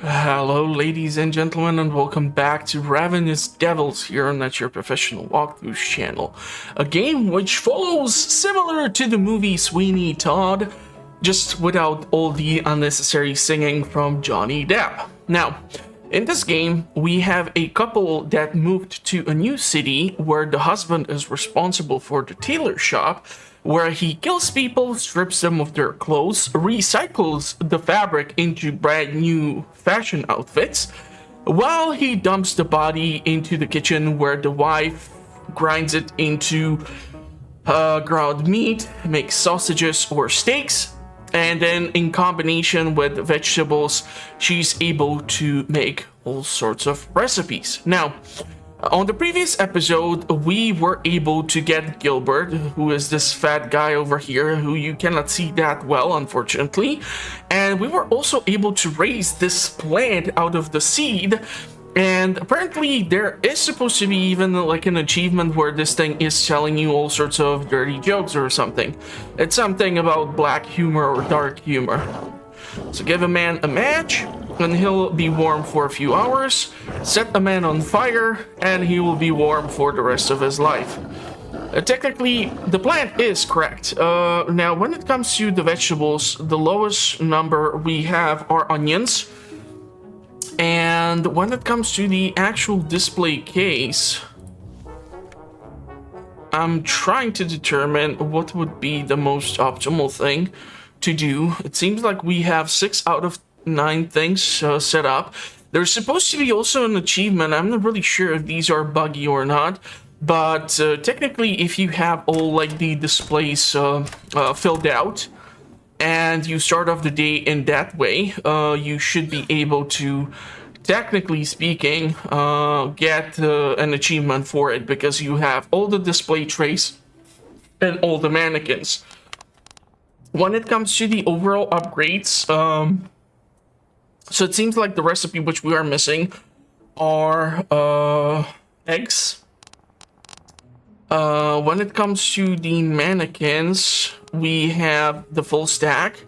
Hello, ladies and gentlemen, and welcome back to Ravenous Devils here on That's Your Professional Walkthroughs channel. A game which follows similar to the movie Sweeney Todd, just without all the unnecessary singing from Johnny Depp. Now, in this game, we have a couple that moved to a new city where the husband is responsible for the tailor shop, where he kills people, strips them of their clothes, recycles the fabric into brand new fashion outfits, while he dumps the body into the kitchen where the wife grinds it into ground meat, makes sausages or steaks, and then in combination with vegetables, she's able to make all sorts of recipes. Now, on the previous episode, we were able to get Gilbert, who is this fat guy over here, who you cannot see that well, unfortunately. And we were also able to raise this plant out of the seed. And apparently there is supposed to be even like an achievement where this thing is telling you all sorts of dirty jokes or something. It's something about black humor or dark humor. So give a man a match, and he'll be warm for a few hours. Set a man on fire, and he will be warm for the rest of his life. Technically, the plant is correct. Now, when it comes to the vegetables, the lowest number we have are onions. And when it comes to the actual display case, I'm trying to determine what would be the most optimal thing to do. It seems like we have 6 out of 9 things set up. There's supposed to be also an achievement. I'm not really sure if these are buggy or not, but technically if you have all like the displays filled out and you start off the day in that way, you should be able to, technically speaking, get an achievement for it because you have all the display trays and all the mannequins. When it comes to the overall upgrades, so it seems like the recipe which we are missing are eggs. When it comes to the mannequins, we have the full stack.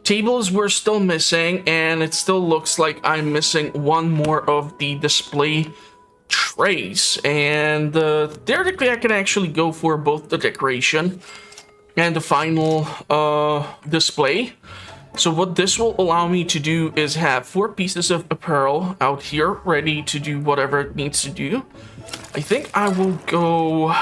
Tables we're still missing, and it still looks like I'm missing one more of the display trays. And theoretically, I can actually go for both the decoration and the final display. So what this will allow me to do is have 4 pieces of apparel out here ready to do whatever it needs to do. I think I'll go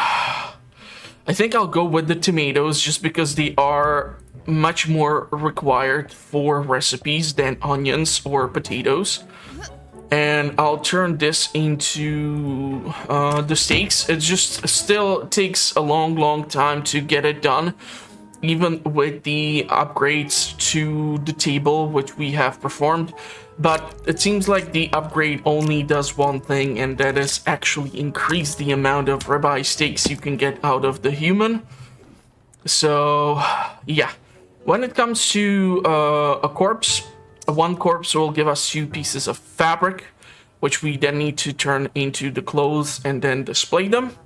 with the tomatoes just because they are much more required for recipes than onions or potatoes. And I'll turn this into the steaks. It just still takes a long time to get it done, even with the upgrades to the table which we have performed. But it seems like the upgrade only does one thing, and that is actually increase the amount of ribeye steaks you can get out of the human. So yeah, when it comes to a corpse, one corpse will give us 2 pieces of fabric, which we then need to turn into the clothes and then display them.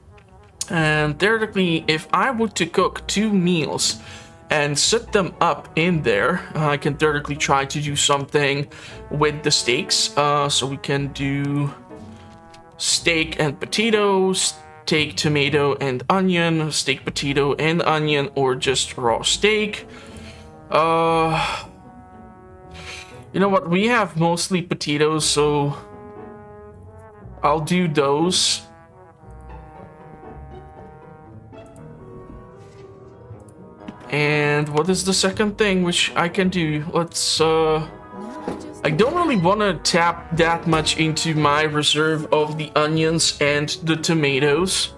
And theoretically, if I were to cook 2 meals and set them up in there, I can theoretically try to do something with the steaks. So we can do steak and potato, steak, tomato, and onion, steak, potato, and onion, or just raw steak. You know what? We have mostly potatoes, so I'll do those. And what is the second thing which I can do? Let's, I don't really want to tap that much into my reserve of the onions and the tomatoes.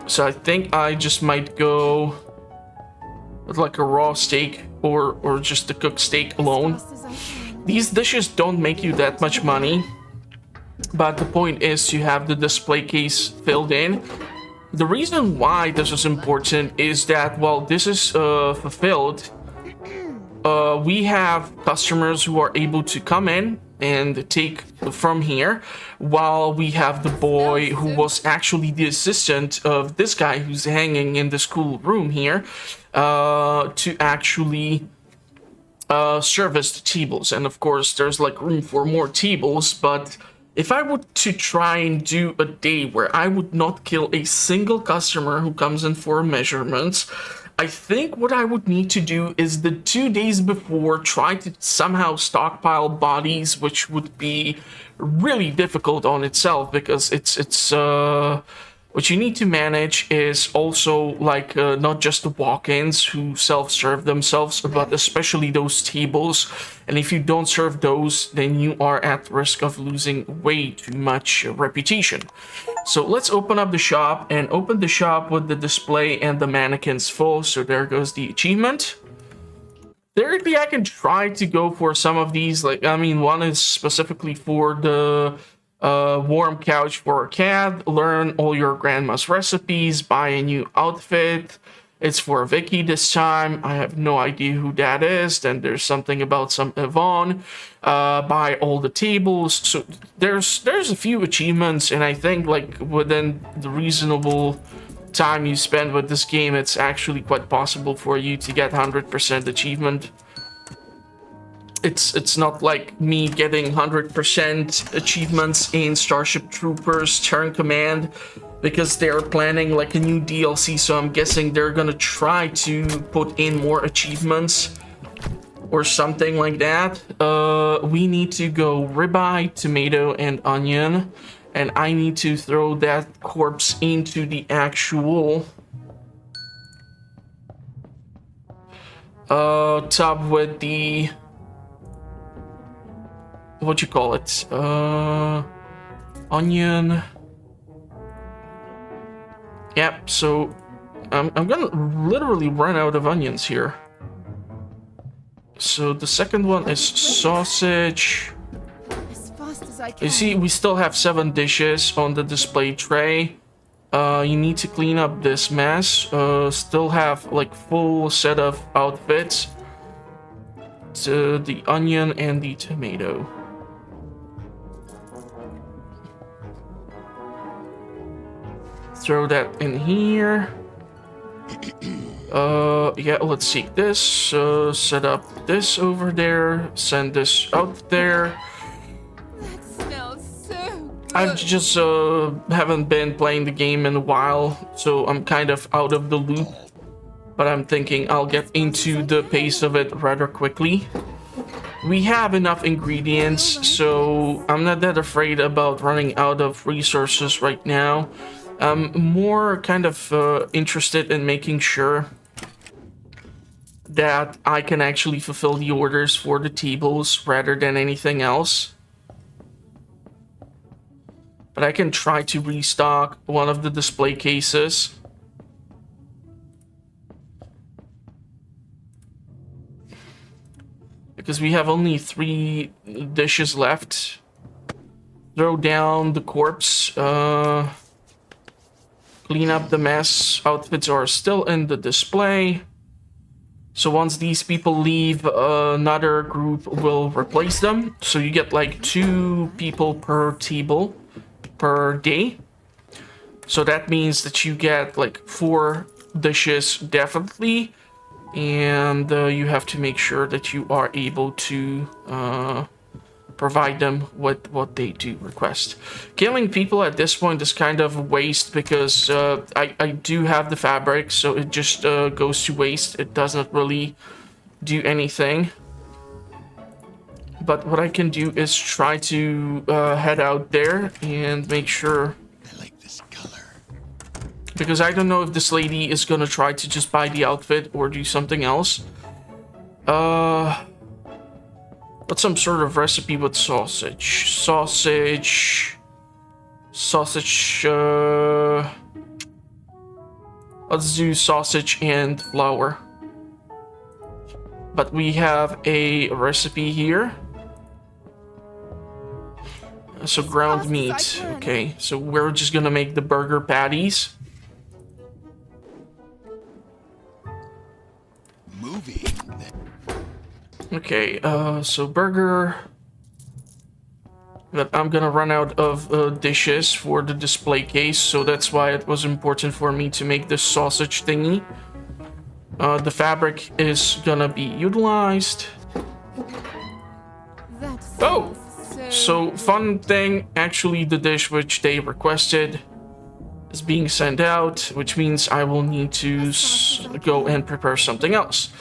So I think I just might go with like a raw steak or just the cooked steak alone. These dishes don't make you that much money, but the point is to have the display case filled in. The reason why this is important is that while this is fulfilled, we have customers who are able to come in and take from here, while we have the boy who was actually the assistant of this guy who's hanging in this cool room here, to actually service the tables. And of course, there's like room for more tables, but if I were to try and do a day where I would not kill a single customer who comes in for measurements, I think what I would need to do is the 2 days before try to somehow stockpile bodies, which would be really difficult on itself because it's what you need to manage is also like not just the walk-ins who self-serve themselves, but especially those tables. And if you don't serve those, then you are at risk of losing way too much reputation. So let's open up the shop and open the shop with the display and the mannequins full. So there goes the achievement. Theoretically, I can try to go for some of these. Like, I mean, one is specifically for the warm couch for a cat, learn all your grandma's recipes, buy a new outfit. It's for Vicky this time. I have no idea who that is. Then there's something about some Yvonne. Buy all the tables. So there's a few achievements, and I think like within the reasonable time you spend with this game, it's actually quite possible for you to get 100% achievement. It's not like me getting 100% achievements in Starship Troopers Turn Command because they're planning like a new DLC, so I'm guessing they're gonna try to put in more achievements or something like that. We need to go ribeye, tomato, and onion, and I need to throw that corpse into the actual tub with the what you call it, onion. Yep, so I'm gonna literally run out of onions here. So the second one is sausage. As fast as I can. You see, we still have 7 dishes on the display tray. You need to clean up this mess. Still have like full set of outfits. To the onion and the tomato. Throw that in here. Yeah, let's see this. Set up this over there. Send this out there. That smells so good. I just haven't been playing the game in a while, so I'm kind of out of the loop. But I'm thinking I'll get into the pace of it rather quickly. We have enough ingredients, so I'm not that afraid about running out of resources right now. I'm more kind of interested in making sure that I can actually fulfill the orders for the tables rather than anything else. But I can try to restock one of the display cases. Because we have only 3 dishes left. Throw down the corpse. Clean up the mess. Outfits are still in the display. So once these people leave, another group will replace them. So you get like 2 people per table per day. So that means that you get like 4 dishes definitely. And you have to make sure that you are able to provide them with what they do request. Killing people at this point is kind of a waste because I do have the fabric, so it just goes to waste. It doesn't really do anything. But what I can do is try to head out there and make sure. I like this color. Because I don't know if this lady is gonna try to just buy the outfit or do something else. What's some sort of recipe with sausage? Sausage. Let's do sausage and flour. But we have a recipe here. So ground meat. Okay, so we're just gonna make the burger patties. Moving. Okay, so burger. But I'm gonna run out of dishes for the display case, so that's why it was important for me to make this sausage thingy. The fabric is gonna be utilized. That Oh, smells so fun thing, actually the dish which they requested is being sent out, which means I will need to go and prepare something else.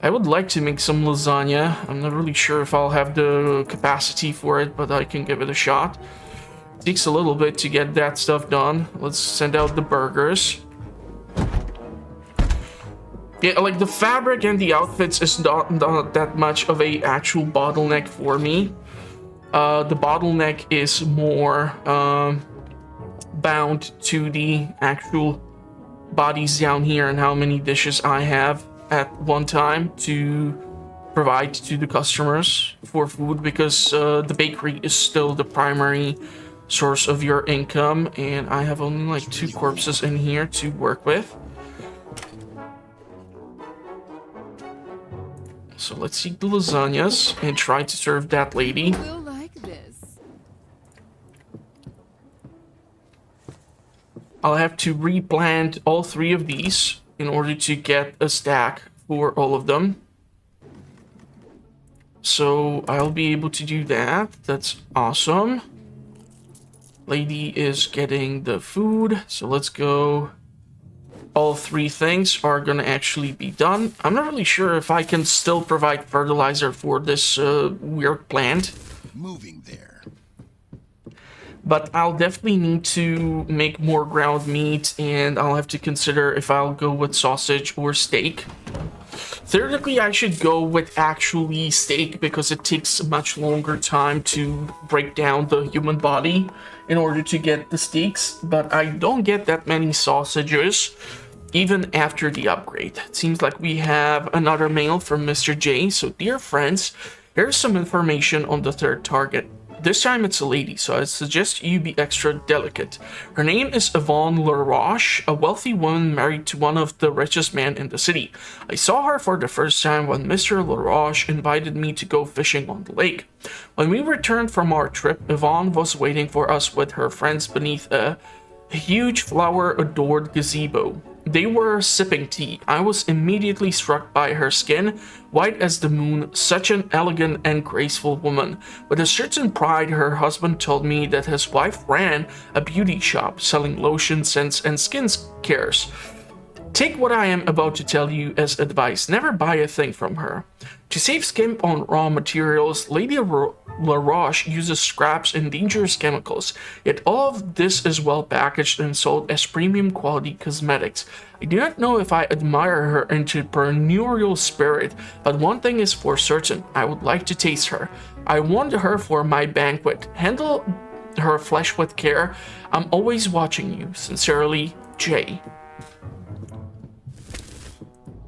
I would like to make some lasagna. I'm not really sure if I'll have the capacity for it, but I can give it a shot. It takes a little bit to get that stuff done. Let's send out the burgers. Yeah, like the fabric and the outfits is not that much of a actual bottleneck for me. The bottleneck is more bound to the actual bodies down here and how many dishes I have at one time to provide to the customers for food, because the bakery is still the primary source of your income, and I have only like 2 corpses in here to work with. So let's eat the lasagnas and try to serve that lady. We'll like this. I'll have to replant all 3 of these in order to get a stack for all of them. So I'll be able to do that. That's awesome. Lady is getting the food. So let's go. All 3 things are gonna actually be done. I'm not really sure if I can still provide fertilizer for this weird plant. Moving there. But I'll definitely need to make more ground meat, and I'll have to consider if I'll go with sausage or steak. Theoretically, I should go with actually steak because it takes a much longer time to break down the human body in order to get the steaks, but I don't get that many sausages even after the upgrade. It seems like we have another mail from Mr. J. So, dear friends, here's some information on the 3rd target. This time it's a lady, so I suggest you be extra delicate. Her name is Yvonne LaRoche, a wealthy woman married to one of the richest men in the city. I saw her for the first time when Mr. LaRoche invited me to go fishing on the lake. When we returned from our trip, Yvonne was waiting for us with her friends beneath a huge flower-adored gazebo. They were sipping tea. I was immediately struck by her skin, white as the moon, such an elegant and graceful woman. With a certain pride, her husband told me that his wife ran a beauty shop selling lotion, scents, and skin cares. Take what I am about to tell you as advice. Never buy a thing from her. To save skimp on raw materials, Lady LaRoche uses scraps and dangerous chemicals, yet all of this is well packaged and sold as premium quality cosmetics. I do not know if I admire her entrepreneurial spirit, but one thing is for certain, I would like to taste her. I want her for my banquet. Handle her flesh with care. I'm always watching you. Sincerely, Jay.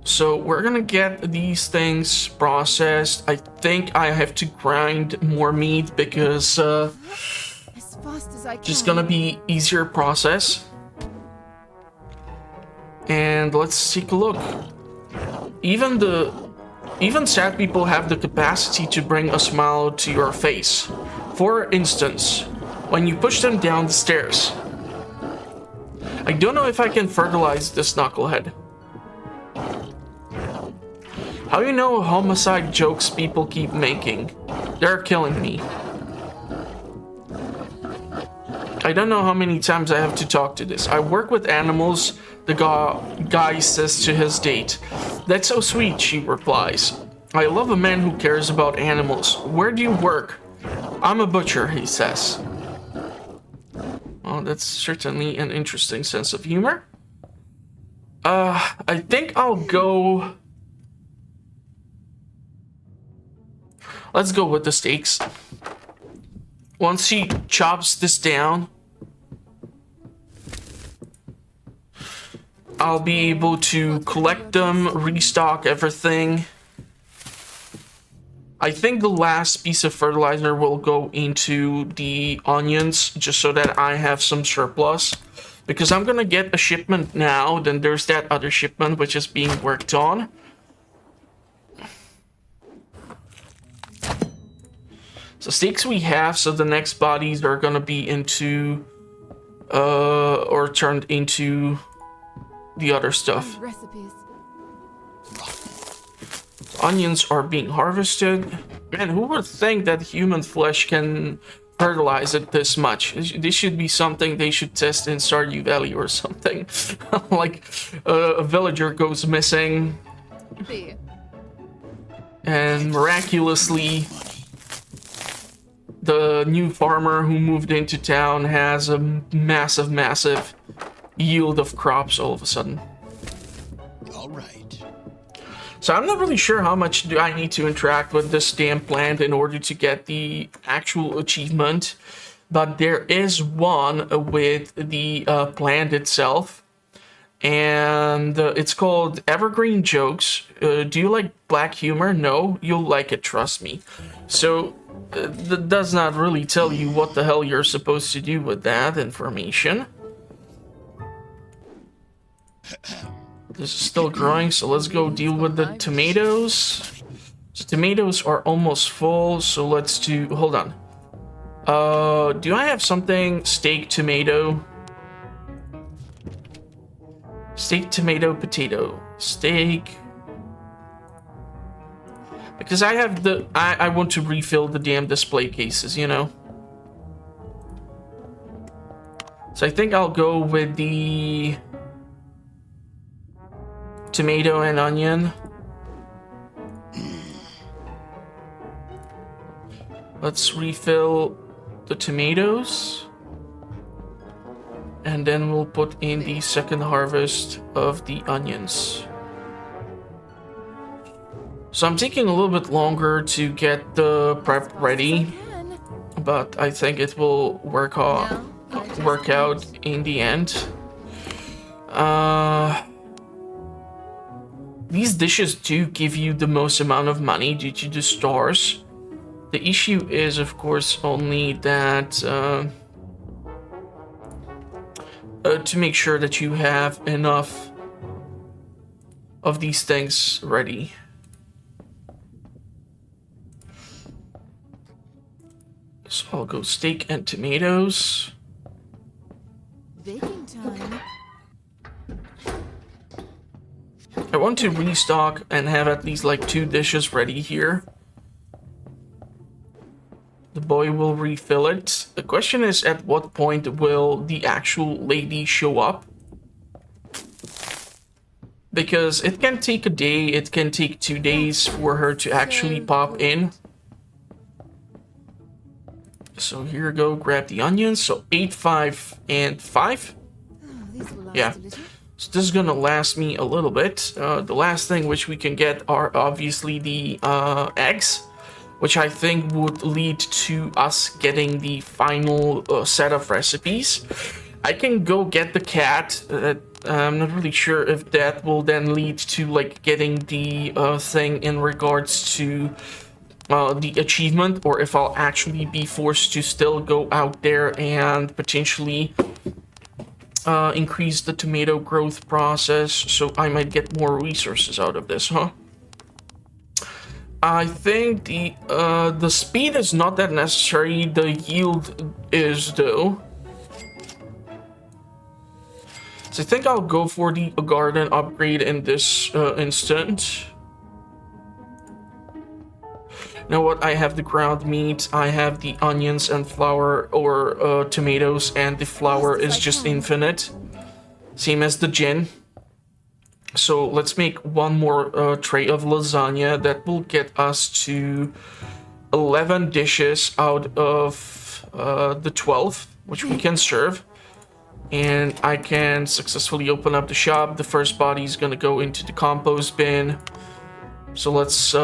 So we're gonna get these things processed. I think I have to grind more meat because As fast as I can. just gonna be easier process. And let's take a look. Even sad people have the capacity to bring a smile to your face. For instance, when you push them down the stairs. I don't know if I can fertilize this knucklehead. How do you know homicide jokes people keep making? They're killing me. I don't know how many times I have to talk to this. I work with animals, the guy says to his date. That's so sweet, she replies. I love a man who cares about animals. Where do you work? I'm a butcher, he says. Well, that's certainly an interesting sense of humor. I think I'll go... Let's go with the steaks. Once he chops this down, I'll be able to collect them, restock everything. I think the last piece of fertilizer will go into the onions, just so that I have some surplus. Because I'm gonna get a shipment now, then there's that other shipment which is being worked on. So steaks we have, so the next bodies are gonna be into, or turned into the other stuff. Recipes. Onions are being harvested. Man, who would think that human flesh can fertilize it this much? This should be something they should test in Stardew Valley or something. Like a villager goes missing, and miraculously the new farmer who moved into town has a massive yield of crops all of a sudden. All right. So I'm not really sure how much do I need to interact with this damn plant in order to get the actual achievement, but there is one with the plant itself, and it's called Evergreen Jokes. Do you like black humor? No, you'll like it, trust me. So that does not really tell you what the hell you're supposed to do with that information. This is still growing, so let's go deal with the tomatoes. So tomatoes are almost full, so let's do... Hold on. Do I have something? Steak, tomato. Steak, tomato, potato. Steak. Because I have the... I want to refill the damn display cases, you know? So I think I'll go with the... tomato and onion. Let's refill the tomatoes. And then we'll put in the second harvest of the onions. So I'm taking a little bit longer to get the prep ready, but I think it will work out in the end. These dishes do give you the most amount of money due to the stars. The issue is, of course, only that to make sure that you have enough of these things ready. So I'll go steak and tomatoes. Baking time. I want to restock and have at least like 2 dishes ready here. The boy will refill it. The question is, at what point will the actual lady show up? Because it can take a day, it can take 2 days for her to actually pop in. So here we go, grab the onions. So 8, 5, and 5. Yeah. So this is gonna last me a little bit. The last thing which we can get are obviously the eggs, which I think would lead to us getting the final set of recipes. I can go get the cat. I'm not really sure if that will then lead to like getting the thing in regards to the achievement, or if I'll actually be forced to still go out there and potentially increase the tomato growth process, so I might get more resources out of this, huh? I think the speed is not that necessary, the yield is though. So I think I'll go for the garden upgrade in this instant. You know what? I have the ground meat, I have the onions and flour, or tomatoes, and the flour is just infinite. Same as the gin. So let's make one more tray of lasagna. That will get us to 11 dishes out of the 12, which we can serve. And I can successfully open up the shop. The first body is going to go into the compost bin. So let's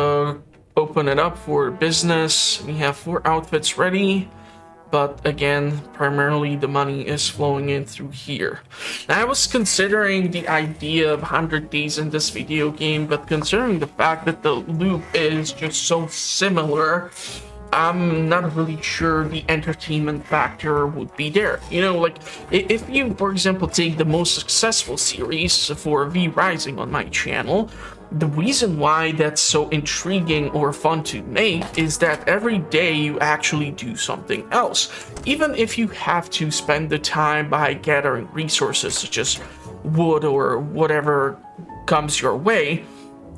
open it up for business. We have 4 outfits ready. But again, primarily the money is flowing in through here. Now, I was considering the idea of 100 days in this video game, but considering the fact that the loop is just so similar, I'm not really sure the entertainment factor would be there. You know, like, if you, for example, take the most successful series for V Rising on my channel, the reason why that's so intriguing or fun to make is that every day you actually do something else. Even if you have to spend the time by gathering resources such as wood or whatever comes your way,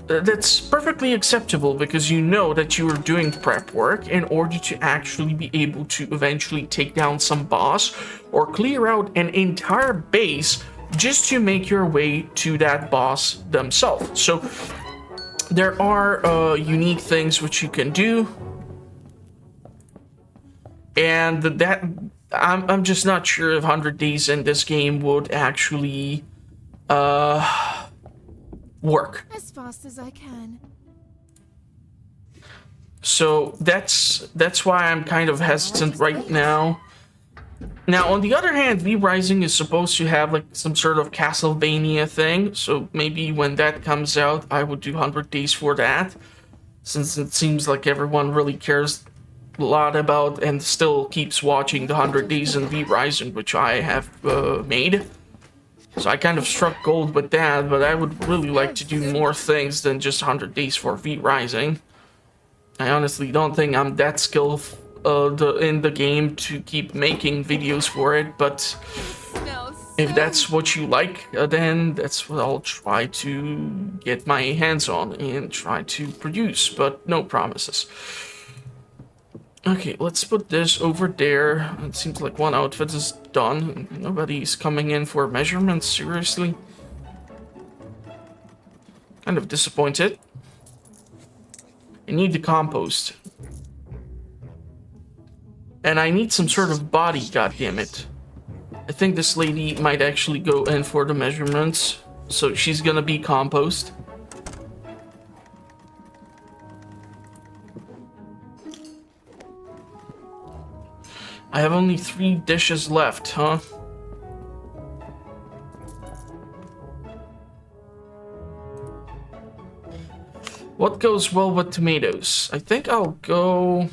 that's perfectly acceptable because you know that you are doing prep work in order to actually be able to eventually take down some boss or clear out an entire base just to make your way to that boss themselves. So there are unique things which you can do, and that I'm just not sure if 100 days in this game would actually work. As fast as I can. So that's why I'm kind of hesitant right now. Now, on the other hand, V Rising is supposed to have like some sort of Castlevania thing, so maybe when that comes out, I would do 100 days for that, since it seems like everyone really cares a lot about and still keeps watching the 100 days in V Rising, which I have made. So I kind of struck gold with that, but I would really like to do more things than just 100 days for V Rising. I honestly don't think I'm that skilled in the game to keep making videos for it, but if that's what you like, then that's what I'll try to get my hands on and try to produce, but no promises. Okay, let's put this over there. It seems like one outfit is done. Nobody's coming in for measurements, seriously. Kind of disappointed. I need the compost. And I need some sort of body, goddammit. I think this lady might actually go in for the measurements. So she's gonna be compost. I have only 3 dishes left, huh? What goes well with tomatoes? I think I'll go...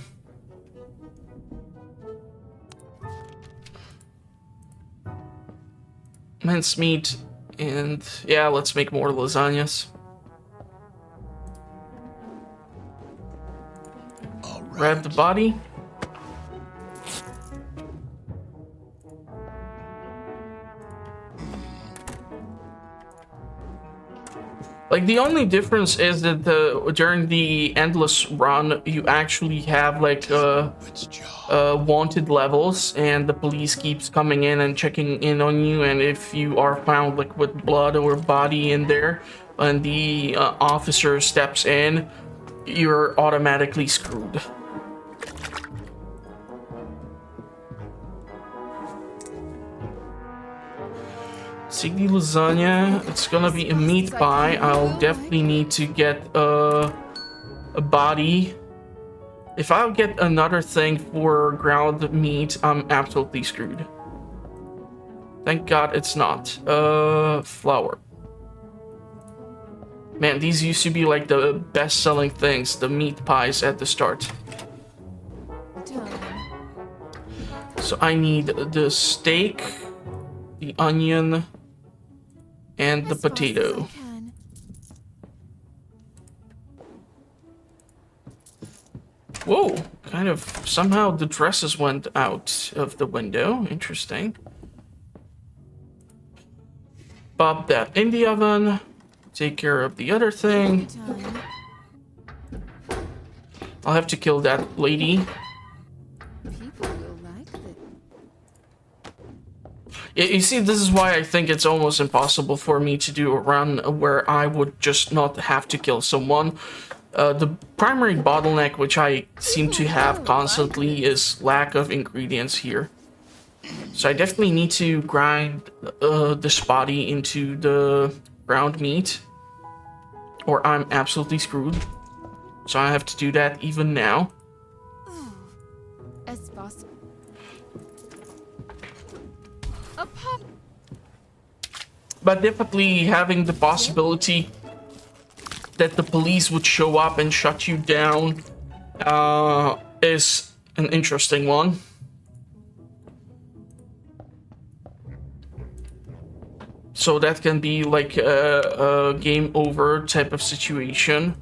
mincemeat, and yeah, let's make more lasagnas. Grab the body. Like, the only difference is that during the endless run, you actually have like wanted levels, and the police keeps coming in and checking in on you, and if you are found like with blood or body in there, and the officer steps in, you're automatically screwed. Take the lasagna. It's gonna be a meat pie. I'll definitely need to get a body. If I'll get another thing for ground meat, I'm absolutely screwed. Thank God it's not. Flour. Man, these used to be like the best-selling things, the meat pies at the start. So I need the steak, the onion, and the potato. Whoa, kind of somehow the dresses went out of the window. Interesting. Pop that in the oven. Take care of the other thing. I'll have to kill that lady. You see, this is why I think it's almost impossible for me to do a run where I would just not have to kill someone. The primary bottleneck which I seem to have constantly is lack of ingredients here. So I definitely need to grind this body into the ground meat, or I'm absolutely screwed. So I have to do that even now. As possible. But definitely having the possibility that the police would show up and shut you down is an interesting one. So that can be like a game over type of situation.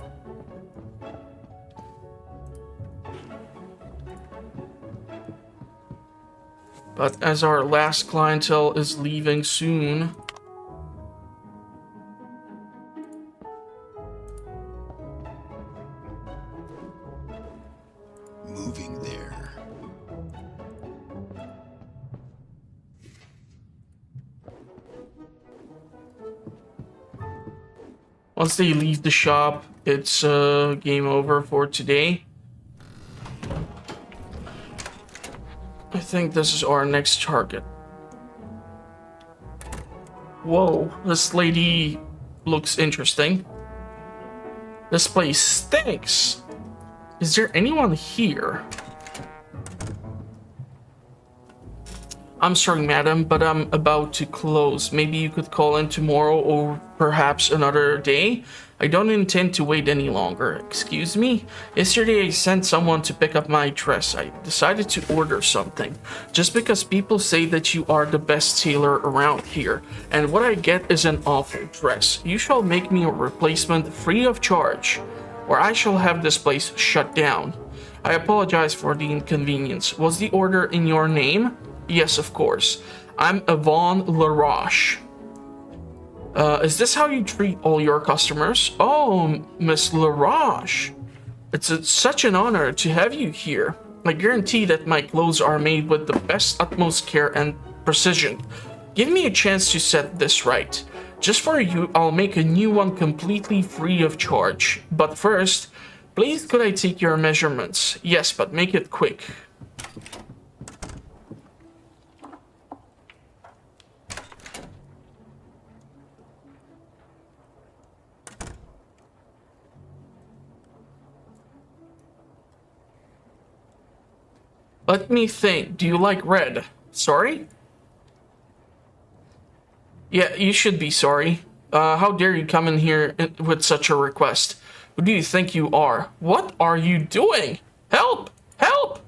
But as our last clientele is leaving soon, Once they leave the shop, it's game over for today. I think this is our next target. Whoa, this lady looks interesting. This place stinks. Is there anyone here? I'm sorry, madam, but I'm about to close. Maybe you could call in tomorrow or perhaps another day. I don't intend to wait any longer. Excuse me? Yesterday I sent someone to pick up my dress. I decided to order something. Just because people say that you are the best tailor around here. And what I get is an awful dress. You shall make me a replacement free of charge, or I shall have this place shut down. I apologize for the inconvenience. Was the order in your name? Yes, of course. I'm Yvonne LaRoche. Is this how you treat all your customers? Oh, Miss LaRoche. It's such an honor to have you here. I guarantee that my clothes are made with the best utmost care and precision. Give me a chance to set this right. Just for you, I'll make a new one completely free of charge. But first, please could I take your measurements? Yes, but make it quick. Let me think. Do you like red? Sorry? Yeah, you should be sorry. How dare you come in here with such a request? Who do you think you are? What are you doing? Help! Help!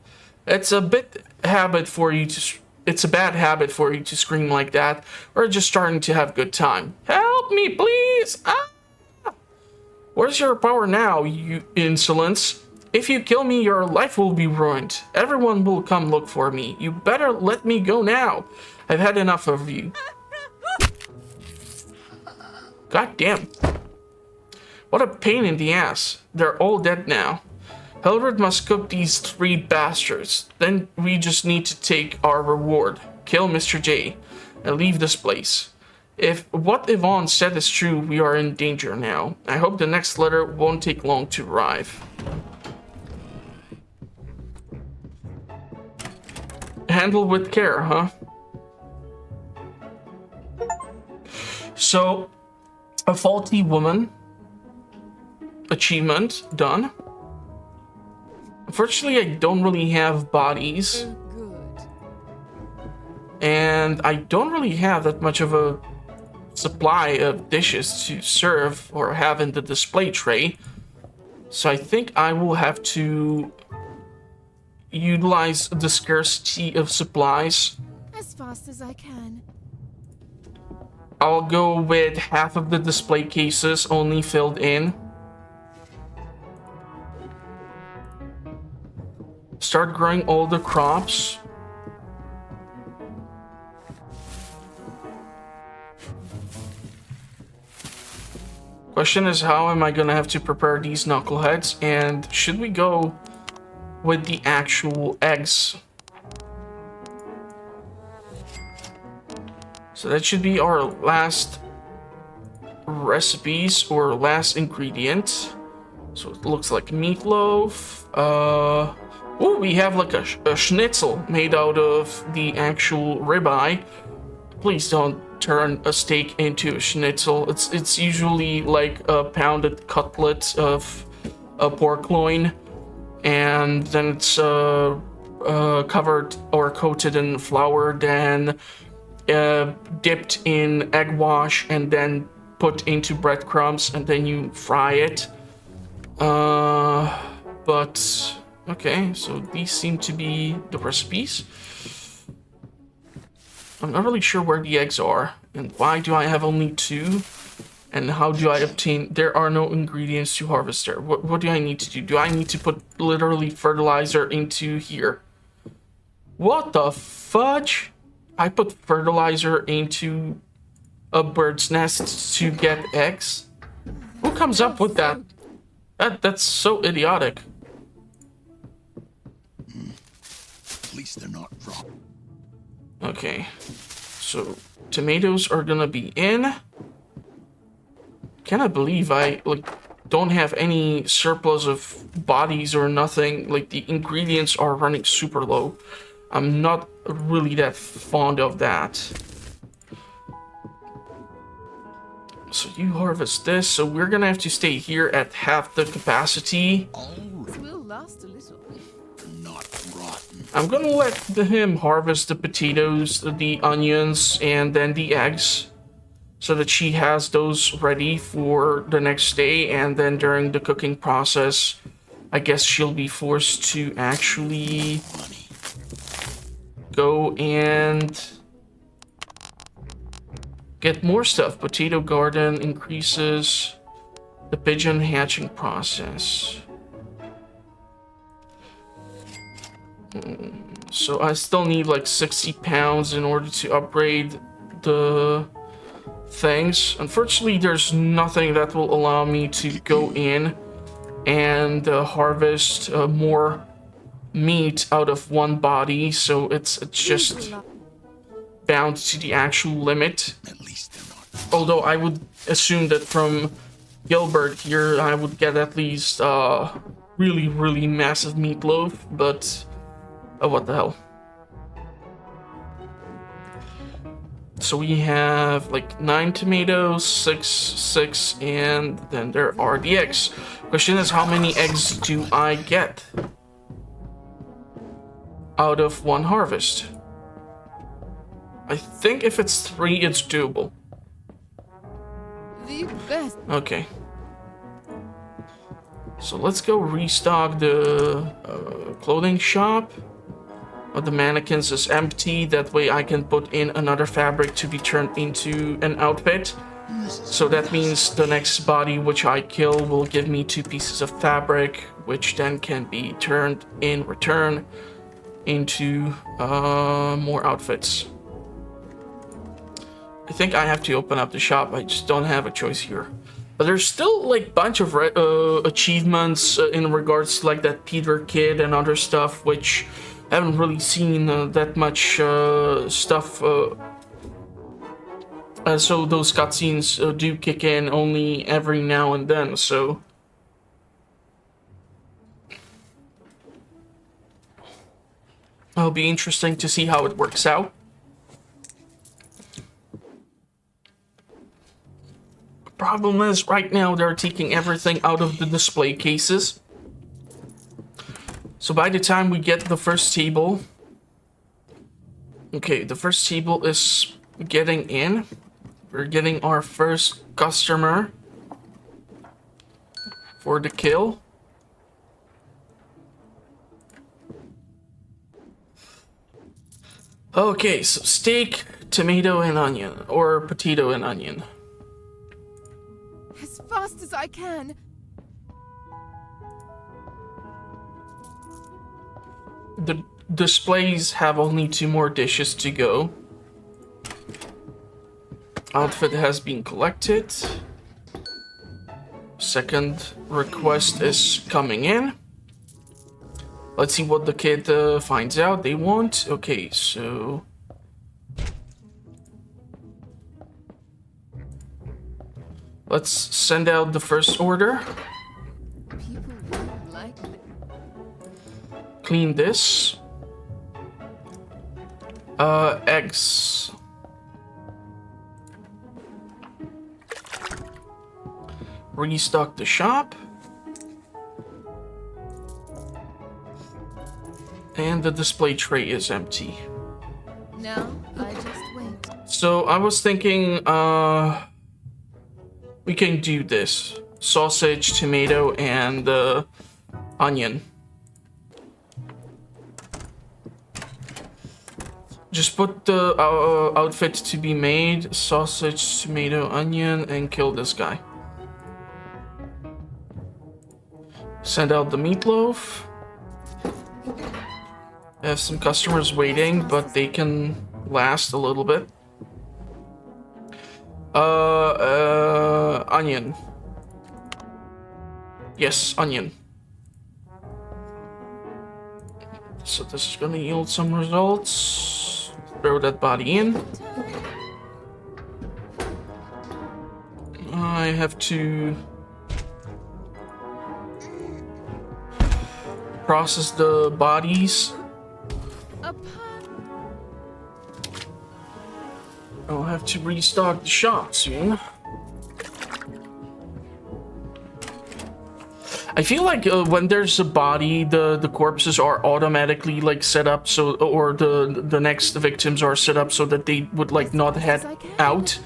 It's a bad habit for you to scream like that. We're just starting to have a good time. Help me, please! Ah! Where's your power now, you insolence? If you kill me, your life will be ruined. Everyone will come look for me. You better let me go now. I've had enough of you. God damn. What a pain in the ass. They're all dead now. Helred must cook these 3 bastards. Then we just need to take our reward. Kill Mr. J and leave this place. If what Yvonne said is true, we are in danger now. I hope the next letter won't take long to arrive. Handle with care, huh? So, a faulty woman. Achievement done. Unfortunately, I don't really have bodies. Good. And I don't really have that much of a supply of dishes to serve or have in the display tray. So I think I will have to utilize the scarcity of supplies. As fast as I can. I'll go with half of the display cases only filled in. Start growing all the crops. Question is, how am I gonna have to prepare these knuckleheads? And should we go with the actual eggs? So that should be our last recipes or last ingredient. So it looks like meatloaf. Oh, we have like a schnitzel made out of the actual ribeye. Please don't turn a steak into a schnitzel. It's usually like a pounded cutlet of a pork loin, and then it's covered or coated in flour, then dipped in egg wash, and then put into breadcrumbs, and then you fry it. But okay, so these seem to be the recipes. I'm not really sure where the eggs are, and why do I have only 2, and how do I obtain... There are no ingredients to harvest there. What do I need to do? Do I need to put literally fertilizer into here? What the fudge? I put fertilizer into a bird's nest to get eggs? Who comes up with that? That's so idiotic. At least they're not raw. Okay. So, tomatoes are gonna be in. Cannot believe I, like, don't have any surplus of bodies or nothing. Like, the ingredients are running super low. I'm not really that fond of that. So you harvest this, so we're gonna have to stay here at half the capacity. This will last a little. Not rotten. I'm gonna let him harvest the potatoes, the onions, and then the eggs, so that she has those ready for the next day, and then during the cooking process, I guess she'll be forced to actually go and get more stuff. Potato garden increases the pigeon hatching process. So I still need like 60 pounds in order to upgrade the things. Unfortunately, there's nothing that will allow me to go in and harvest more meat out of one body, so it's just bound to the actual limit. At least they're not. Although I would assume that from Gilbert here I would get at least really massive meatloaf, but what the hell. So we have like 9 tomatoes, 6, and then there are the eggs. Question is, how many eggs do I get out of one harvest? I think if it's 3, it's doable. The best. Okay. So let's go restock the clothing shop. The mannequins is empty. That way I can put in another fabric to be turned into an outfit. So that means the next body which I kill will give me 2 pieces of fabric, which then can be turned in return into more outfits. I think I have to open up the shop. I just don't have a choice here. But there's still like a bunch of achievements in regards to like that Peter Kid and other stuff, which I haven't really seen that much stuff. So those cutscenes do kick in only every now and then, so... It'll be interesting to see how it works out. Problem is, right now they're taking everything out of the display cases. So by the time we get the first table... Okay, the first table is getting in. We're getting our first customer for the kill. Okay, so steak, tomato, and onion. Or potato and onion. As fast as I can. The displays have only 2 more dishes to go. Outfit has been collected. Second request is coming in. Let's see what the kid finds out they want. Okay, so... Let's send out the first order. People won't like it. Clean this. Eggs. Restock the shop. And the display tray is empty. Now, I just wait. So I was thinking, we can do this. Sausage, tomato, and onion. Just put the outfit to be made, sausage, tomato, onion, and kill this guy. Send out the meatloaf. I have some customers waiting, but they can last a little bit. Onion. Yes, onion. So this is gonna yield some results. Throw that body in. I have to process the bodies. A pun. I'll have to restock the shop soon. I feel like when there's a body, the corpses are automatically like set up so, or the next victims are set up so that they would like not head out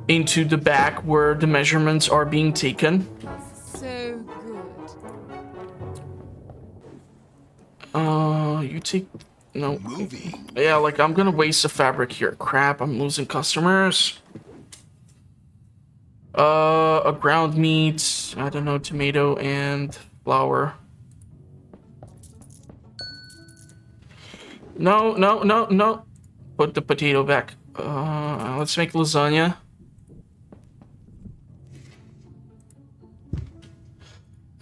into the back where the measurements are being taken. So good. You take no. Moving. Yeah, like I'm gonna waste the fabric here. Crap, I'm losing customers. A ground meat, I don't know, tomato and flour. No, no, no, no. Put the potato back. Let's make lasagna.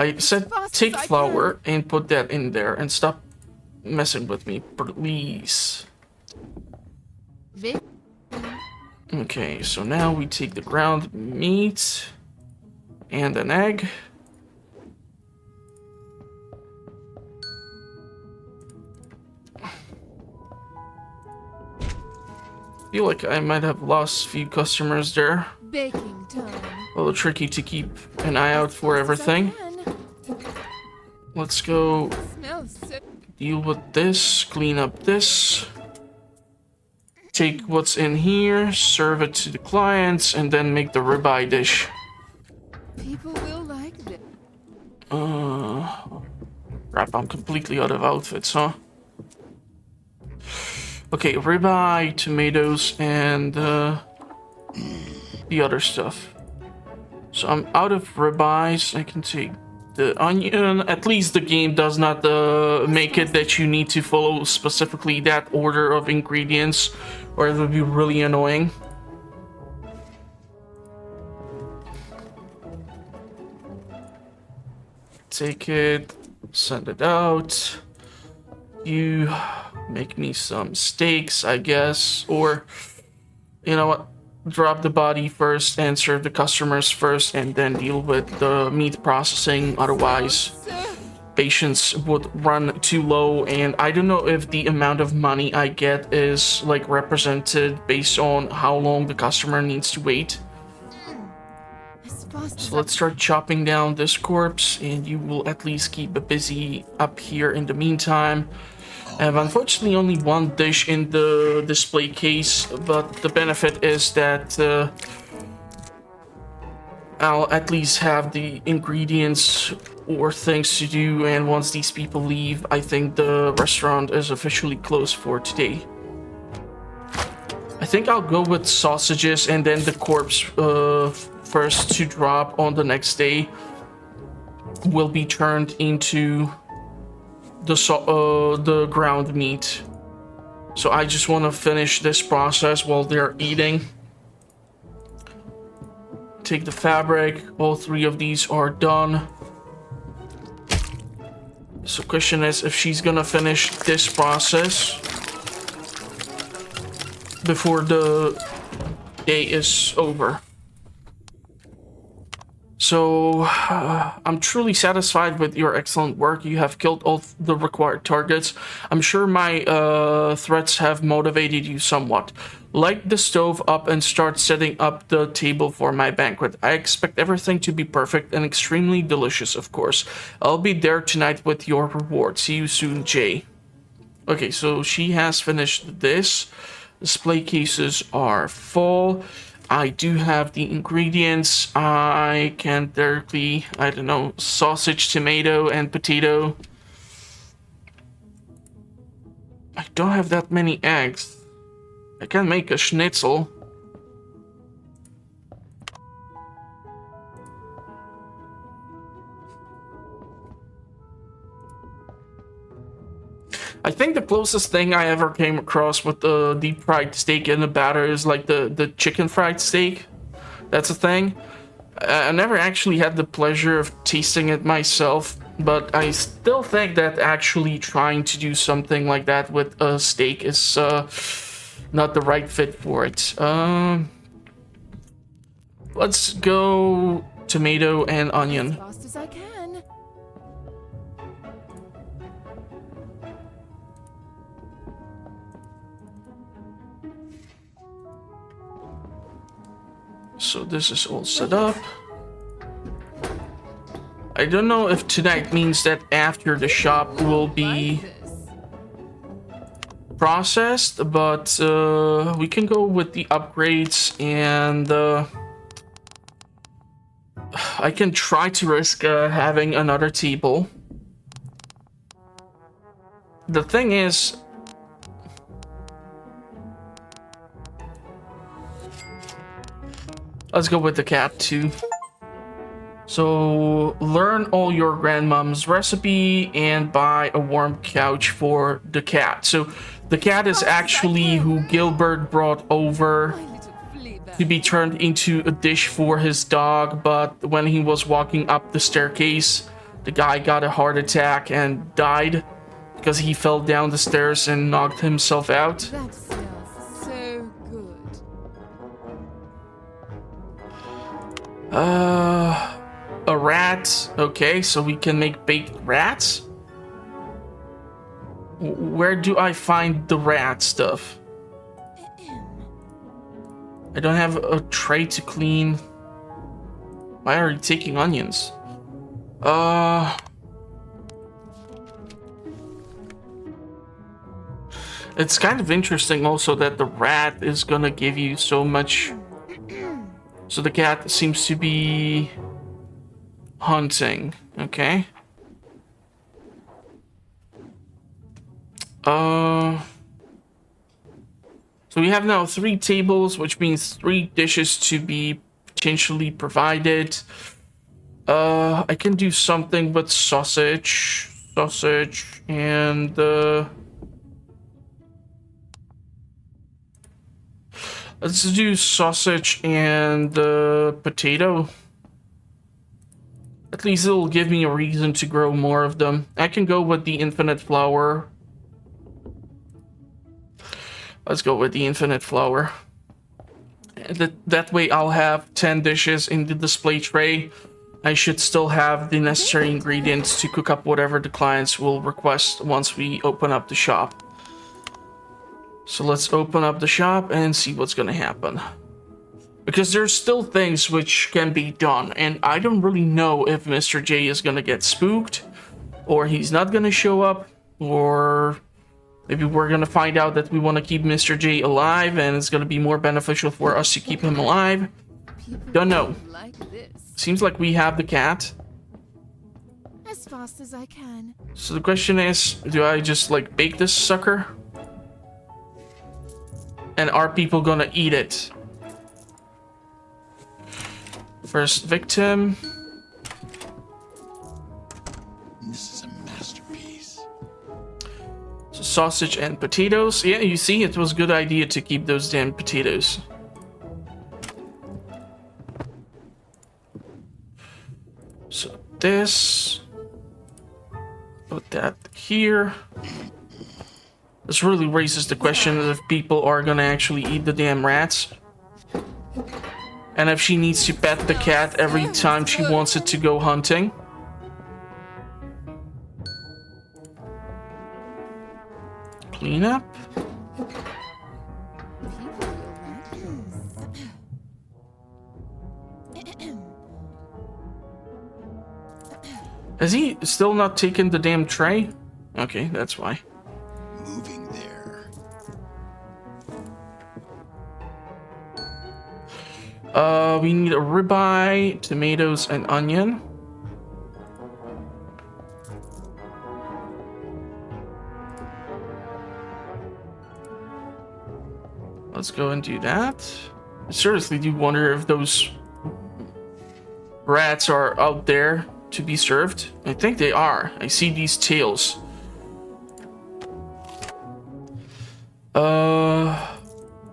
I said take flour and put that in there and stop messing with me, please. Vic. Okay, so now we take the ground meat and an egg. Feel like I might have lost a few customers there. Baking time. A little tricky to keep an eye out for everything. Let's go Smells so. deal with this, clean up this. Take what's in here, serve it to the clients, and then make the ribeye dish. People will like this. Crap, I'm completely out of outfits, huh? Okay, ribeye, tomatoes, and the other stuff. So I'm out of ribeyes. I can take the onion. At least the game does not make it that you need to follow specifically that order of ingredients, or it would be really annoying. Take it, send it out. You make me some steaks, I guess, or you know what? Drop the body first and serve the customers first, and then deal with the meat processing. Otherwise, patience would run too low, and I don't know if the amount of money I get is like represented based on how long the customer needs to wait. As fast So let's start chopping down this corpse, and you will at least keep it busy up here in the meantime. I have unfortunately only one dish in the display case, but the benefit is that I'll at least have the ingredients or things to do, and once these people leave, I think the restaurant is officially closed for today. I think I'll go with sausages and then the corpse first to drop on the next day will be turned into the ground meat. So I just want to finish this process while they're eating. Take the fabric. All three of these are done. So question is if she's gonna finish this process before the day is over. So, I'm truly satisfied with your excellent work. You have killed all the required targets. I'm sure my threats have motivated you somewhat. Light the stove up and start setting up the table for my banquet. I expect everything to be perfect and extremely delicious, of course. I'll be there tonight with your reward. See you soon, Jay. Okay, so she has finished this. Display cases are full. I do have the ingredients. I can directly, I don't know, sausage, tomato, and potato. I don't have that many eggs. I can make a schnitzel. I think the closest thing I ever came across with the deep fried steak in the batter is like the chicken fried steak. That's a thing. I never actually had the pleasure of tasting it myself. But I still think that actually trying to do something like that with a steak is not the right fit for it. Let's go tomato and As onion. fast as I can. So this is all set up. I don't know if tonight means that after the shop will be Like this. processed, but we can go with the upgrades, and I can try to risk having another table. The thing is, let's go with the cat too. So learn all your grandmom's recipe and buy a warm couch for the cat. So the cat is actually who Gilbert brought over My little flea bag. to be turned into a dish for his dog, but when he was walking up the staircase, the guy got a heart attack and died because he fell down the stairs and knocked himself out. That smells so good. A rat. Okay, so we can make baked rats. Where do I find the rat stuff? I don't have a tray to clean. Why are you taking onions? It's kind of interesting also that the rat is gonna give you so much. So the cat seems to be hunting. Okay. So we have now 3 tables, which means 3 dishes to be potentially provided. I can do something with sausage, and let's do sausage and potato. At least it'll give me a reason to grow more of them. I can go with the infinite flour. Let's go with the infinite flour. That way I'll have 10 dishes in the display tray. I should still have the necessary ingredients to cook up whatever the clients will request once we open up the shop. So let's open up the shop and see what's gonna happen. Because there's still things which can be done, and I don't really know if Mr. J is gonna get spooked, or he's not gonna show up, or maybe we're gonna find out that we want to keep Mr. J alive and it's gonna be more beneficial for us to keep him alive. People Don't know. like this. Seems like we have the cat. As fast as I can. So the question is, do I just like bake this sucker? And are people gonna eat it? First victim. This is a masterpiece. So sausage and potatoes. Yeah, you see, it was a good idea to keep those damn potatoes. So this. Put that here. This really raises the question of if people are gonna actually eat the damn rats. And if she needs to pet the cat every time she wants it to go hunting. Clean up. People will like this. Has he still not taken the damn tray? Okay, that's why. Moving there. We need a ribeye, tomatoes, and onion. Let's go and do that. I seriously do wonder if those rats are out there to be served. I think they are. I see these tails.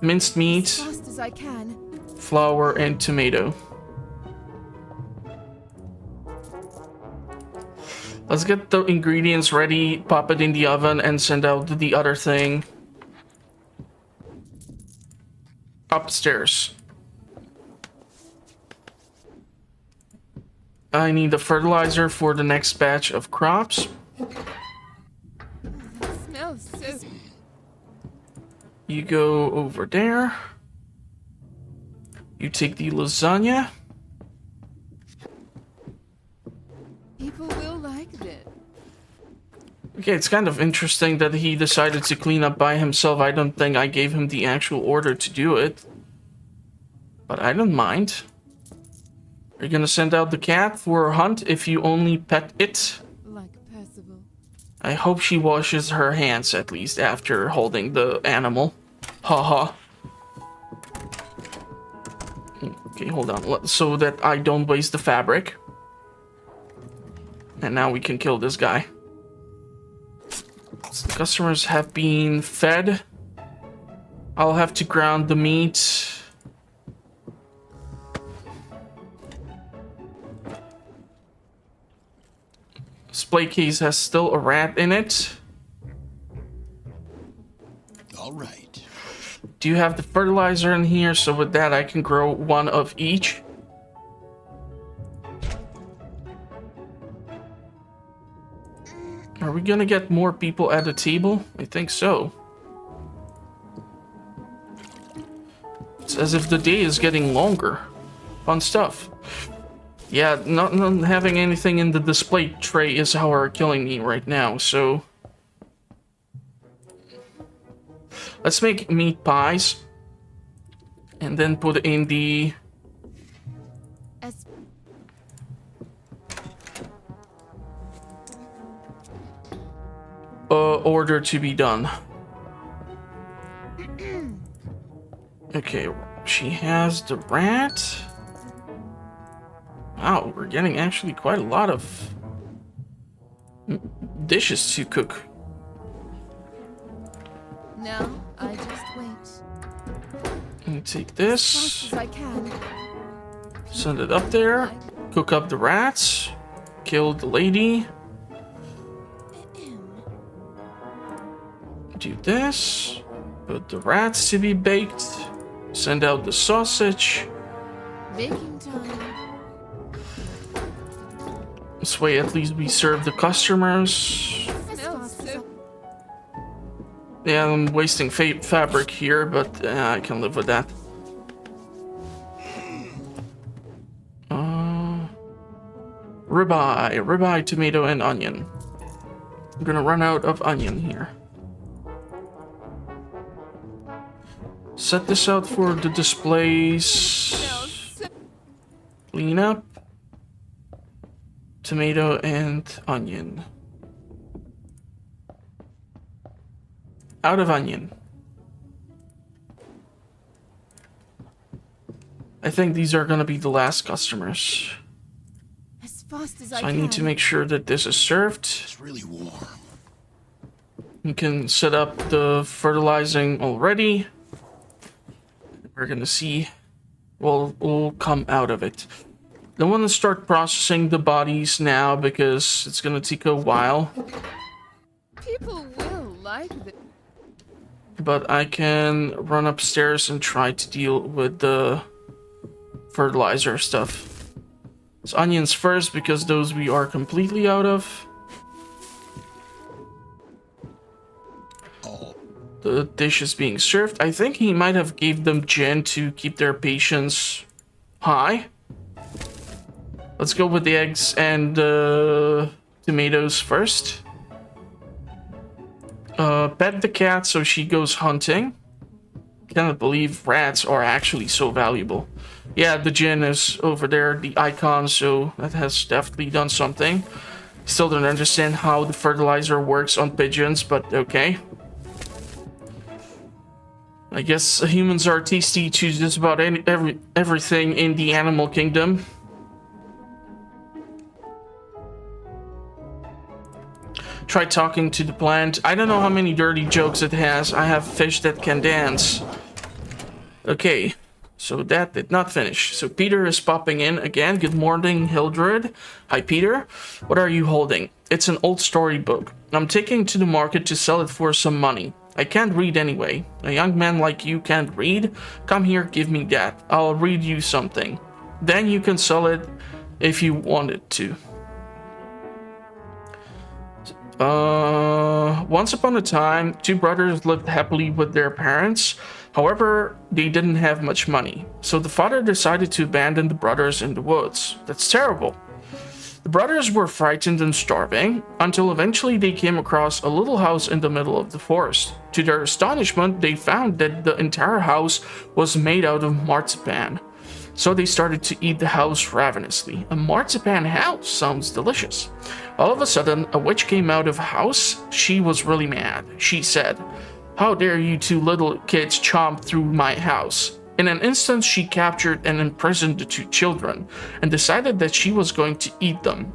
Minced meat, As fast as I can. flour, and tomato. Let's get the ingredients ready, pop it in the oven, and send out the other thing upstairs. I need the fertilizer for the next batch of crops. It smells so... You go over there. You take the lasagna. People will like this. Okay, it's kind of interesting that he decided to clean up by himself. I don't think I gave him the actual order to do it. But I don't mind. Are you gonna send out the cat for a hunt if you only pet it? Like Percival. I hope she washes her hands at least after holding the animal. Haha. Okay, hold on. So that I don't waste the fabric. And now we can kill this guy. So the customers have been fed. I'll have to ground the meat. Display case has still a rat in it. All right. Do you have the fertilizer in here? So with that, I can grow one of each. Are we gonna get more people at the table? I think so. It's as if the day is getting longer. Fun stuff. Yeah, not having anything in the display tray is how are killing me right now, so... Let's make meat pies. And then put in the... As order to be done. Okay, she has the rat. Wow, we're getting actually quite a lot of dishes to cook. now, I just wait. Let me take As this, fast as I can. send it up there, cook up the rats, kill the lady, do this, put the rats to be baked, send out the sausage. Baking time. This way at least we serve the customers. As fast as I... Yeah, I'm wasting fabric here, but I can live with that. Ribeye, tomato, and onion. I'm gonna run out of onion here. Set this out for the displays. Smells so... Clean up. Tomato and onion. Out of onion. I think these are gonna be the last customers. As fast as So I I can. need to make sure that this is served. It's really warm. You can set up the fertilizing already. We're gonna see what will come out of it. Don't want to start processing the bodies now because it's gonna take a while. People will like this. But I can run upstairs and try to deal with the fertilizer stuff. It's onions first because those we are completely out of. The dish is being served. I think he might have gave them gin to keep their patience high. Let's go with the eggs and tomatoes first. Pet the cat so she goes hunting. Cannot believe rats are actually so valuable. Yeah, the gin is over there, the icon, so that has definitely done something. Still don't understand how the fertilizer works on pigeons, but okay. I guess humans are tasty to just about everything in the animal kingdom. Try talking to the plant. I don't know how many dirty jokes it has. I have fish that can dance. Okay. So that did not finish. So Peter is popping in again. Good morning, Hildred. Hi, Peter. What are you holding? It's an old storybook. I'm taking it to the market to sell it for some money. I can't read anyway. A young man like you can't read? Come here, give me that. I'll read you something. Then you can sell it if you wanted to. Once upon a time, two brothers lived happily with their parents. However, they didn't have much money, so the father decided to abandon the brothers in the woods. That's terrible. The brothers were frightened and starving, until eventually they came across a little house in the middle of the forest. To their astonishment, they found that the entire house was made out of marzipan. So they started to eat the house ravenously. A marzipan house sounds delicious. All of a sudden, a witch came out of the house. She was really mad. She said, "How dare you two little kids chomp through my house?" In an instant, she captured and imprisoned the two children and decided that she was going to eat them.